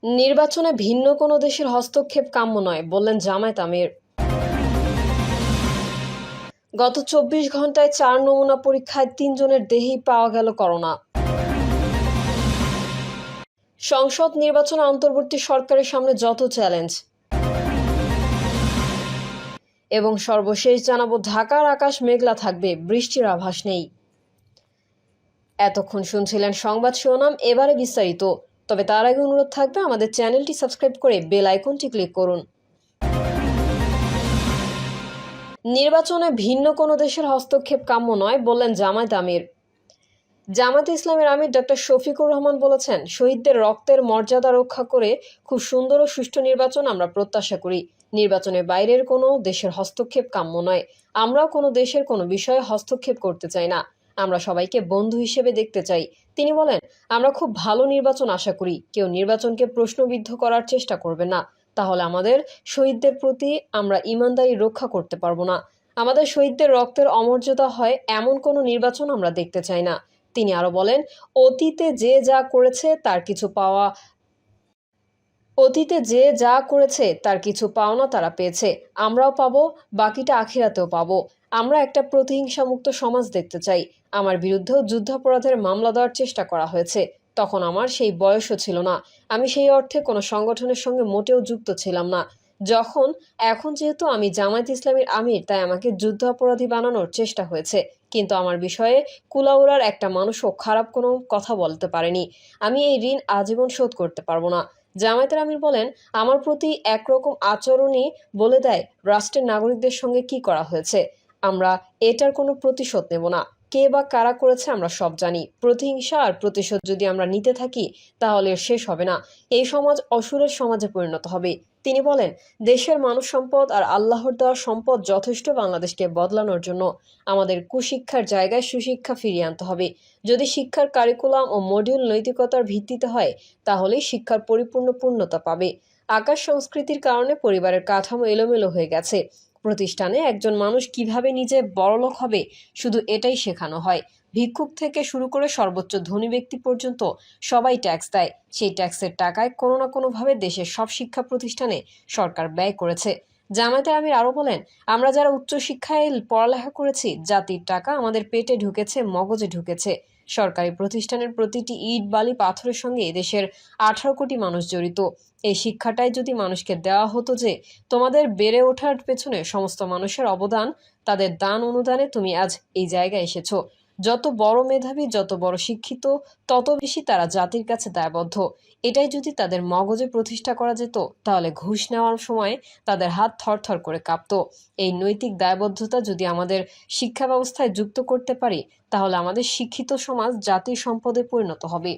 নির্বাচনে ভিন্ন কোনো দেশের হস্তক্ষেপ কাম্য নয় বললেন জামায়াত আমির। গত ২৪ ঘন্টায় ৪ নমুনা পরীক্ষায় ৩ জনের দেহেই পাওয়া গেল করোনা। সংসদ নির্বাচনে অন্তর্বর্তী সরকারের সামনে যত চ্যালেঞ্জ। এবং সর্বশেষ জানাবো, ঢাকার আকাশ মেঘলা থাকবে, বৃষ্টির আভাস নেই। এতক্ষণ শুনছিলেন সংবাদ শিরোনাম, এবারে বিস্তারিত। তবে তার আগে অনুরোধ থাকবে আমাদের চ্যানেলটি সাবস্ক্রাইব করে বেল আইকনটি ক্লিক করুন। নির্বাচনে ভিন্ন কোনো দেশের হস্তক্ষেপ কাম্য নয় বললেন জামায়াত আমির। জামায়াতে ইসলামের আমির ডক্টর শফিকুর রহমান বলেছেন, শহীদদের রক্তের মর্যাদা রক্ষা করে খুব সুন্দর ও সুষ্ঠু নির্বাচন আমরা প্রত্যাশা করি। নির্বাচনের বাইরের কোনো দেশের হস্তক্ষেপ কাম্য নয়। আমরাও কোনো দেশের কোনো বিষয়ে হস্তক্ষেপ করতে চাই না। আমরা সবাইকে বন্ধু হিসেবে দেখতে চাই। তিনি বলেন, আমরা খুব ভালো নির্বাচন আশা করি। কেউ নির্বাচনকে প্রশ্নবিদ্ধ করার চেষ্টা করবে না, তাহলে আমাদের শহীদদের প্রতি আমরা ইমানদারি রক্ষা করতে পারবো না। আমাদের শহীদদের রক্তের অমর্যাদা হয় এমন কোনো নির্বাচন আমরা দেখতে চাই না। তিনি আরো বলেন, অতীতে যে যা করেছে তার কিছু পাওনা তারা পেয়েছে, আমরাও পাবো, বাকিটা আখিরাতেও পাবো। আমরা একটা প্রতিহিংসামুক্ত সমাজ দেখতে চাই। আমার বিরুদ্ধেও যুদ্ধাপরাধের মামলা দেওয়ার চেষ্টা করা হয়েছে। তখন আমার সেই বয়সও ছিল না। আমি সেই অর্থে কোনো সংগঠনের সঙ্গে মোটেও যুক্ত ছিলাম না। এখন যেহেতু আমি জামায়াত ইসলামীর আমির, তাই আমাকে যুদ্ধাপরাধী বানানোর চেষ্টা হয়েছে। কিন্তু আমার বিষয়ে কুলাউড়ার একটা মানুষও খারাপ কোনো কথা বলতে পারেনি। আমি এই ঋণ আজীবন শোধ করতে পারবো না। জামায়াতের আমির বলেন, আমার প্রতি একরকম আচরণই বলে দেয় রাষ্ট্রের নাগরিকদের সঙ্গে কি করা হয়েছে। আমরা এটার কোনো প্রতিশোধ নেব না। কে বা কারা করেছে আমরা সব জানি। প্রতিহিংসা আর প্রতিশোধ যদি আমরা নিতে থাকি, তাহলে এর শেষ হবে না। এই সমাজ অসুরের সমাজে পরিণত হবে। তিনি বলেন, দেশের মানব সম্পদ আর আল্লাহর দেওয়া সম্পদ যথেষ্ট বাংলাদেশকে বদলানোর জন্য। আমাদের কুশিক্ষার জায়গায় সুশিক্ষা ফিরিয়ে আনতে হবে। যদি শিক্ষার কারিকুলাম ও মডিউল নৈতিকতার ভিত্তিতে হয়, তাহলেই শিক্ষার পরিপূর্ণ পূর্ণতা পাবে। আকাশ সংস্কৃতির কারণে পরিবারের কাঠামো এলোমেলো হয়ে গেছে। প্রতিষ্ঠানে একজন মানুষ কিভাবে নিজে বড়লোক হবে, শুধু এটাই শেখানো হয়। ভিক্ষুক থেকে শুরু করে সর্বোচ্চ ধনী ব্যক্তি পর্যন্ত সবাই ট্যাক্স দেয়। সেই ট্যাক্সের টাকায় কোনো না কোনোভাবে দেশের সব শিক্ষা প্রতিষ্ঠানে সরকার ব্যয় করেছে। জামায়াতে আমির আরও বলেন, আমরা যারা উচ্চশিক্ষায় পড়ালেখা করেছি, জাতির টাকা আমাদের পেটে ঢুকেছে, মগজে ঢুকেছে। সরকারি প্রতিষ্ঠানের প্রতিটি ইট বালি পাথরের সঙ্গে দেশের 18 কোটি মানুষ জড়িত। এই শিক্ষাটাই যদি মানুষকে দেওয়া হতো যে, তোমাদের বেড়ে ওঠার পেছনে সমস্ত মানুষের অবদান, তাদের দান অনুদানে তুমি আজ এই জায়গায় এসেছো। যত বড় মেধাবী, যত বড় শিক্ষিত, তত বেশি তারা জাতির কাছে দায়বদ্ধ। এটাই যদি তাদের মগজে প্রতিষ্ঠা করা যেত, তাহলে ঘুষ নেওয়ার সময় তাদের হাত থরথর করে কাঁপত। এই নৈতিক দায়বদ্ধতা যদি আমাদের শিক্ষা ব্যবস্থায় যুক্ত করতে পারি, তাহলে আমাদের শিক্ষিত সমাজ জাতির সম্পদে পরিণত হবে।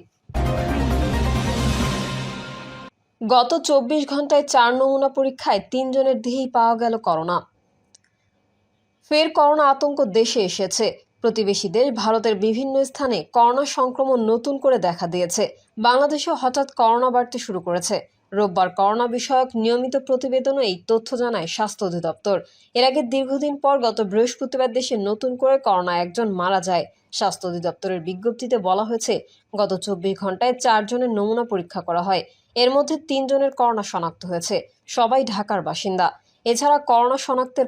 গত 24 ঘন্টায় 4 নমুনা পরীক্ষায় 3 জনের দেহেই পাওয়া গেল করোনা। ফের করোনা আতঙ্ক দেশে এসেছে। প্রতিবেশী দেশ ভারতের বিভিন্ন স্থানে করোনা সংক্রমণ নতুন করে দেখা দিয়েছে। বাংলাদেশেও হঠাৎ করোনা বাড়তে শুরু করেছে। রোববার করোনা বিষয়ক নিয়মিত প্রতিবেদনে এই তথ্য জানায় স্বাস্থ্য অধিদপ্তর। এর আগে দীর্ঘদিন পর গত বৃহস্পতিবার দেশে নতুন করে করোনা একজন মারা যায়। স্বাস্থ্য অধিদপ্তরের বিজ্ঞপ্তিতে বলা হয়েছে, গত 24 ঘন্টায় 4 জনের নমুনা পরীক্ষা করা হয়। এর মধ্যে 3 জনের করোনা শনাক্ত হয়েছে। সবাই ঢাকার বাসিন্দা। এছাড়া করোনা শনাক্তের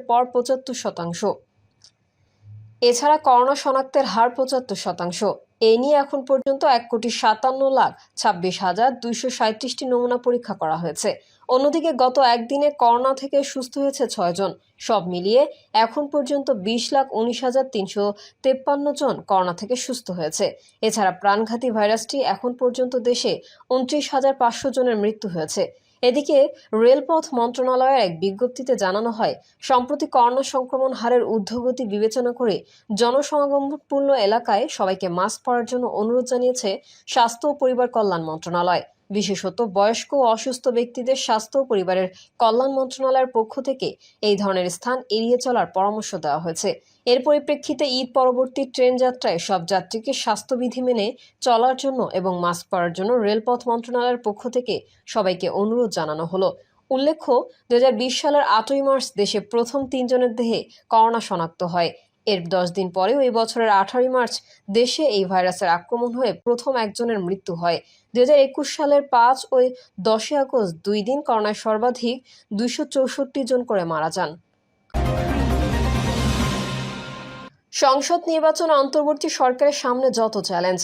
হার 75%। এই নিয়ে এখন পর্যন্ত 1,57,26,237টি নমুনা পরীক্ষা করা হয়েছে। অন্যদিকে গত একদিনে করোনা থেকে সুস্থ হয়েছে 6 জন। সব মিলিয়ে এখন পর্যন্ত 20,19,353 জন করোনা থেকে সুস্থ হয়েছে। এছাড়া প্রাণঘাতী ভাইরাসটি এখন পর্যন্ত দেশে 29,500 জনের মৃত্যু হয়েছে। এদিকে রেলপথ মন্ত্রণালয়ের এক বিজ্ঞপ্তিতে জানানো হয়, সম্প্রতি করোনা সংক্রমণ হারের ঊর্ধ্বগতি বিবেচনা করে জনসমাগমপূর্ণ এলাকায় সবাইকে মাস্ক পরার জন্য অনুরোধ জানিয়েছে স্বাস্থ্য ও পরিবার কল্যাণ মন্ত্রণালয়। বিশেষত বয়স্ক ও অসুস্থ ব্যক্তিদের স্বাস্থ্য ও পরিবারের কল্যাণ মন্ত্রণালয়ের পক্ষ থেকে এই ধরনের স্থান এড়িয়ে চলার পরামর্শ দেওয়া হয়েছে। এর পরিপ্রেক্ষিতে ঈদ পরবর্তী ট্রেন যাত্রায় সব যাত্রীকে স্বাস্থ্যবিধি মেনে চলার জন্য এবং মাস্ক পরার জন্য রেলপথ মন্ত্রণালয়ের পক্ষ থেকে সবাইকে অনুরোধ জানানো হলো। উল্লেখ্য, 2020 সালের 8ই মার্চ দেশে প্রথম 3 জনের দেহে করোনা শনাক্ত হয়। এর 10 দিন পরেও এই বছরের 18 মার্চ দেশে এই ভাইরাসের আক্রমণ হয়ে প্রথম একজনের মৃত্যু হয়। 2021 সালের 5 ও 10 আগস্ট 2 দিন করোনায় সর্বাধিক 264 জন করে মারা যান। সংসদ নির্বাচন অন্তর্বর্তী সরকারের সামনে যত চ্যালেঞ্জ।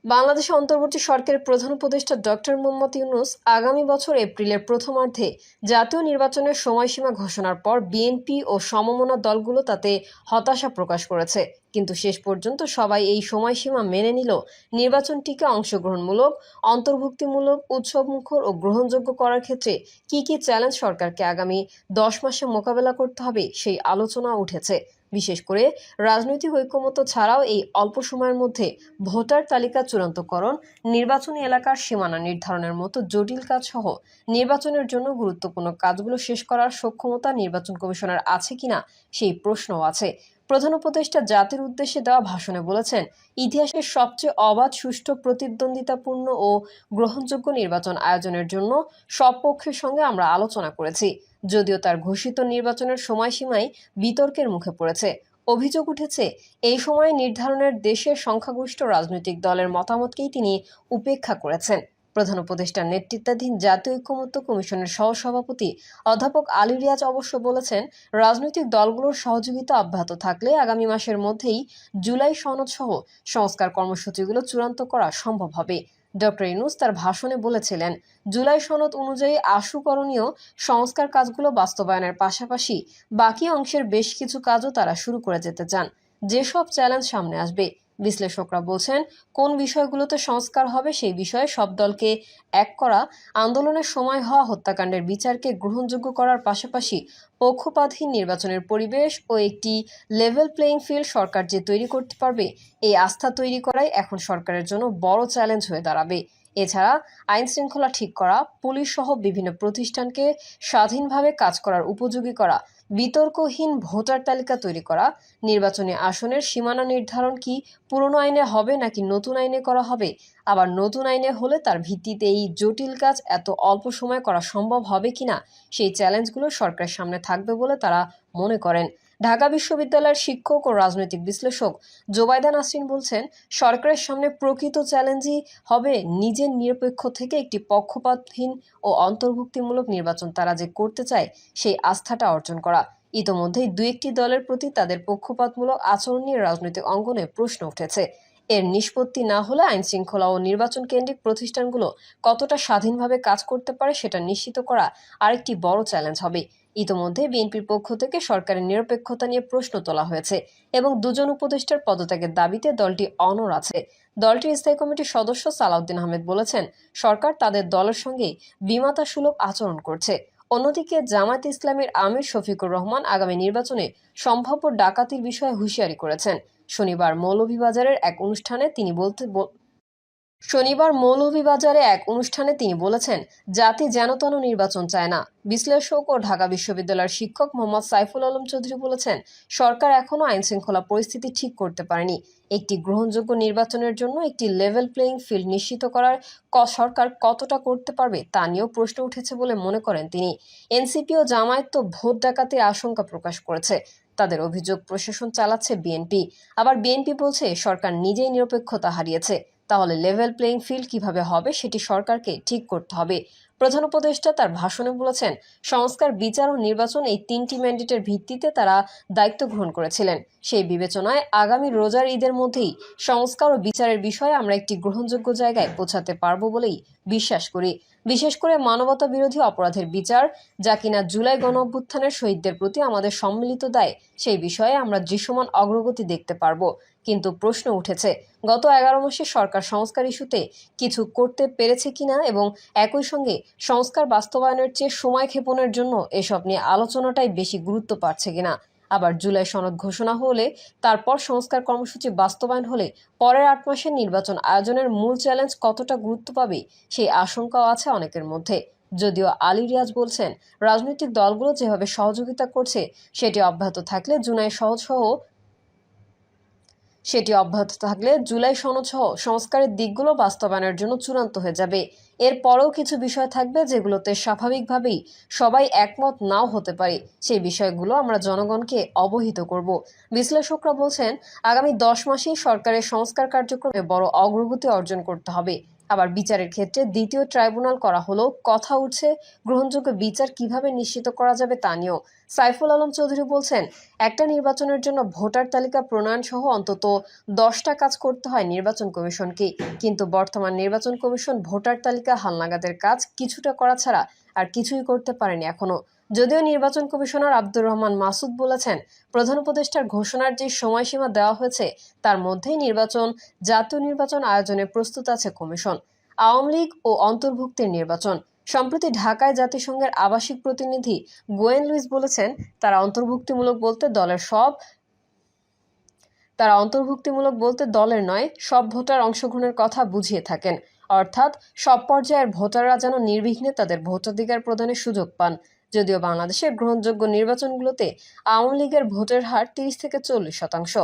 বাংলাদেশে অন্তর্বর্তী সরকারের প্রধান উপদেষ্টা ডক্টর মোহাম্মদ ইউনূস আগামী বছর এপ্রিলের প্রথমার্ধে জাতীয় নির্বাচনের সময়সীমা ঘোষণার পর বিএনপি ও সমমনা দলগুলো তাতে হতাশা প্রকাশ করেছে। কিন্তু শেষ পর্যন্ত সবাই এই সময়সীমা মেনে নিল নির্বাচনটিকে অংশগ্রহণমূলক, অন্তর্ভুক্তিমূলক, উৎসবমুখর ও গ্রহণযোগ্য করার ক্ষেত্রে কী কী চ্যালেঞ্জ সরকারকে আগামী 10 মাসে মোকাবেলা করতে হবে সেই আলোচনা উঠেছে। বিশেষ করে রাজনৈতিক ঐকমত্য ছাড়াও এই অল্প সময়ের মধ্যে ভোটার তালিকা চূড়ান্তকরণ, নির্বাচনী এলাকার সীমানা নির্ধারণের মতো জটিল কাজ সহ নির্বাচনের জন্য গুরুত্বপূর্ণ কাজগুলো শেষ করার সক্ষমতা নির্বাচন কমিশনের আছে কিনা সেই প্রশ্নও আছে। প্রধান উপদেষ্টা জাতির উদ্দেশ্যে দেওয়া ভাষণে বলেছেন, ইতিহাসের সবচেয়ে অবাধ, সুষ্ঠু, প্রতিদ্বন্দ্বিতাপূর্ণ ও গ্রহণযোগ্য নির্বাচন আয়োজনের জন্য সব পক্ষের সঙ্গে আমরা আলোচনা করেছি। যদিও তার ঘোষিত নির্বাচনের সময়সীমাই বিতর্কের মুখে পড়েছে। অভিযোগ উঠেছে, এই সময় নির্ধারণের দেশের সংখ্যাগরিষ্ঠ রাজনৈতিক দলের মতামতকেই তিনি উপেক্ষা করেছেন। প্রধান উপদেষ্টার নেতৃত্বাধীন জাতীয় ঐকমত্য কমিশনের সহসভাপতি অধ্যাপক আলী রিয়াজ অবশ্য বলেছেন, রাজনৈতিক দলগুলোর সহযোগিতা অব্যাহত থাকলে আগামী মাসের মধ্যেই জুলাই সনদ সহ সংস্কার কর্মসূচিগুলো চূড়ান্ত করা সম্ভব হবে। ডক্টর ইউনূস তার ভাষণে বলেছিলেন, জুলাই সনদ অনুযায়ী আশুকরণীয় সংস্কার কাজগুলো বাস্তবায়নের পাশাপাশি বাকি অংশের বেশ কিছু কাজও তারা শুরু করে যেতে চান। যেসব চ্যালেঞ্জ সামনে আসবে, বিশ্লেষকরা বলছেন, কোন বিষয়গুলোতে সংস্কার হবে সেই বিষয়ে সব দলকে এক করা, আন্দোলনের সময় হওয়া হত্যাকাণ্ডের বিচারকে গ্রহণযোগ্য করার পাশাপাশি পক্ষপাতহীন নির্বাচনের পরিবেশ ও একটি লেভেল প্লেইং ফিল্ড সরকার যে তৈরি করতে পারবে, এই আস্থা তৈরি করাই এখন সরকারের জন্য বড় চ্যালেঞ্জ হয়ে দাঁড়াবে। এছাড়া আইন শৃঙ্খলা ঠিক করা, পুলিশ সহ বিভিন্ন প্রতিষ্ঠানকে স্বাধীনভাবে কাজ করার উপযোগী করা, বিতর্কহীন ভোটার তালিকা তৈরি করা, নির্বাচনী আসনের সীমানা নির্ধারণ কি পুরনো আইনে হবে নাকি নতুন আইনে করা হবে, আবার নতুন আইনে হলে তার ভিত্তিতে এই জটিল কাজ এত অল্প সময়ে করা সম্ভব হবে কিনা সেই চ্যালেঞ্জগুলো সরকারের সামনে থাকবে বলে তারা মনে করেন। ঢাকা বিশ্ববিদ্যালয়ের শিক্ষক ও রাজনৈতিক বিশ্লেষক জোবাইদা নাসরিন বলছেন, সরকারের সামনে প্রকৃত চ্যালেঞ্জই হবে নিজের নিরপেক্ষ থেকে একটি পক্ষপাতহীন ও অন্তর্ভুক্তিমূলক নির্বাচন তারা যে করতে চায় সেই আস্থাটা অর্জন করা। ইতোমধ্যেই দু একটি দলের প্রতি তাদের পক্ষপাতমূলক আচরণ নিয়ে রাজনৈতিক অঙ্গনে প্রশ্ন উঠেছে। এর নিষ্পত্তি না হলে আইন শৃঙ্খলা ও নির্বাচন কেন্দ্রিক প্রতিষ্ঠানগুলো কতটা স্বাধীনভাবে কাজ করতে পারে সেটা নিশ্চিত করা আরেকটি বড় চ্যালেঞ্জ হবে। ইতোমধ্যে বিএনপির পক্ষ থেকে সরকারের নিরপেক্ষতা নিয়ে প্রশ্ন তোলা হয়েছে এবং দুজন উপদেষ্টার পদত্যাগের দাবিতে দলটি অনড় আছে। দলটির স্থায়ী কমিটির সদস্য সালাউদ্দিন আহমেদ বলেছেন, সরকার তাদের দলের সঙ্গে বিমাতাসুলভ আচরণ করছে। অন্যদিকে জামায়াত ইসলামীর আমির শফিকুর রহমান আগামী নির্বাচনে সম্ভাব্য ডাকাতির বিষয়ে হুঁশিয়ারি করেছেন। শনিবার মৌলভীবাজারে এক অনুষ্ঠানে তিনি বলেছেন, জাতি যেনতেন নির্বাচন চায় না। বিশ্লেষক ও ঢাকা বিশ্ববিদ্যালয়ের শিক্ষক মোহাম্মদ সাইফুল আলম চৌধুরী বলেছেন, সরকার এখনো আইন শৃঙ্খলা পরিস্থিতি ঠিক করতে পারেনি। একটি গ্রহণযোগ্য নির্বাচনের জন্য একটি লেভেল প্লেইং ফিল্ড নিশ্চিত করার সরকার কতটা করতে পারবে তা নিয়েও প্রশ্ন উঠেছে বলে মনে করেন তিনি। এনসিপি ও জামায়াত তো ভোট ডাকাতির আশঙ্কা প্রকাশ করেছে। তাদের অভিযোগ প্রশাসন চালাচ্ছে বিএনপি। আবার বিএনপি বলছে সরকার নিজেই নিরপেক্ষতা হারিয়েছে। তাহলে লেভেল প্লেইং ফিল্ড কিভাবে হবে সেটি সরকারকে ঠিক করতে হবে। প্রধান উপদেষ্টা তার ভাষণে বলেছেন, সংস্কার, বিচার ও নির্বাচন এই তিনটি ম্যান্ডেটের ভিত্তিতে তারা দায়িত্ব গ্রহণ করেছিলেন। সেই বিবেচনায় আগামী রোজার ঈদের মধ্যেই সংস্কার ও বিচারের বিষয়ে আমরা একটি গ্রহণযোগ্য জায়গায় পৌঁছাতে পারব বলেই বিশ্বাস করি। বিশেষ করে মানবতা বিরোধী অপরাধের বিচার, যা কিনা জুলাই গণঅভ্যুত্থানের শহীদদের প্রতি আমাদের সম্মিলিত দায়, সেই বিষয়ে আমরা দৃশ্যমান অগ্রগতি দেখতে পারব। কিন্তু প্রশ্ন উঠেছে, গত 11 মাসে সরকার সংস্কার ইস্যুতে কিছু করতে পেরেছে কিনা এবং একই সঙ্গে সংস্কার বাস্তবায়নের চেয়ে সময় ক্ষেপণের জন্য এসব নিয়ে আলোচনাটাই বেশি গুরুত্ব পাচ্ছে কিনা। আবার জুলাই সনদ ঘোষণা হলে, তারপর সংস্কার কর্মসূচি বাস্তবায়ন হলে পরের 8 মাসের নির্বাচন আয়োজনের মূল চ্যালেঞ্জ কতটা গুরুত্ব পাবে সেই আশঙ্কাও আছে অনেকের মধ্যে। যদিও আলী রিয়াজ বলছেন, রাজনৈতিক দলগুলো যেভাবে সহযোগিতা করছে সেটি অব্যাহত থাকলে জুলাই সনদ সহ সেটি অব্যাহত থাকলে জুলাই সনদ সহ সংস্কারের দিকগুলো বাস্তবায়নের জন্য চূড়ান্ত হয়ে যাবে। এরপরেও কিছু বিষয় থাকবে যেগুলোতে স্বাভাবিকভাবেই সবাই একমত নাও হতে পারে। সেই বিষয়গুলো আমরা জনগণকে অবহিত করব। বিশ্লেষকরা বলছেন, আগামী 10 মাসেই সরকারের সংস্কার কার্যক্রমে বড় অগ্রগতি অর্জন করতে হবে। আবার বিচারের ক্ষেত্রে দ্বিতীয় ট্রাইব্যুনাল করা হলো কথা উঠছে গ্রহণযোগ্য বিচার কিভাবে নিশ্চিত করা যাবে তা নিয়েও। সাইফুল আলম চৌধুরী বলছেন, একটা নির্বাচনের জন্য ভোটার তালিকা প্রণয়ন সহ অন্তত 10টা কাজ করতে হয় নির্বাচন কমিশনকে। কিন্তু বর্তমান নির্বাচন কমিশন ভোটার তালিকা হালনাগাদের কাজ কিছুটা করা ছাড়া আর কিছুই করতে পারেনি এখনো। যদিও নির্বাচন কমিশনার আব্দুর রহমান মাসুদ বলেছেন, প্রধান উপদেষ্টার ঘোষণার যে সময়সীমা দেওয়া হয়েছে তার মধ্যেই জাতীয় নির্বাচন আয়োজনে প্রস্তুত আছে কমিশন। আওয়ামী লীগ ও অন্তর্ভুক্তির নির্বাচন। সম্প্রতি ঢাকায় জাতিসংঘের আবাসিক প্রতিনিধি গোয়েন লুইস বলেছেন, তারা অন্তর্ভুক্তিমূলক বলতে দলের নয়, সব ভোটার অংশগ্রহণের কথা বুঝিয়ে থাকেন। অর্থাৎ সব পর্যায়ের ভোটাররা যেন নির্বিঘ্নে তাদের ভোটাধিকার প্রদানের সুযোগ পান। যদিও বাংলাদেশের গ্রহণযোগ্য নির্বাচনগুলোতে আওয়ামী লীগের ভোটের হার 30 থেকে 40%।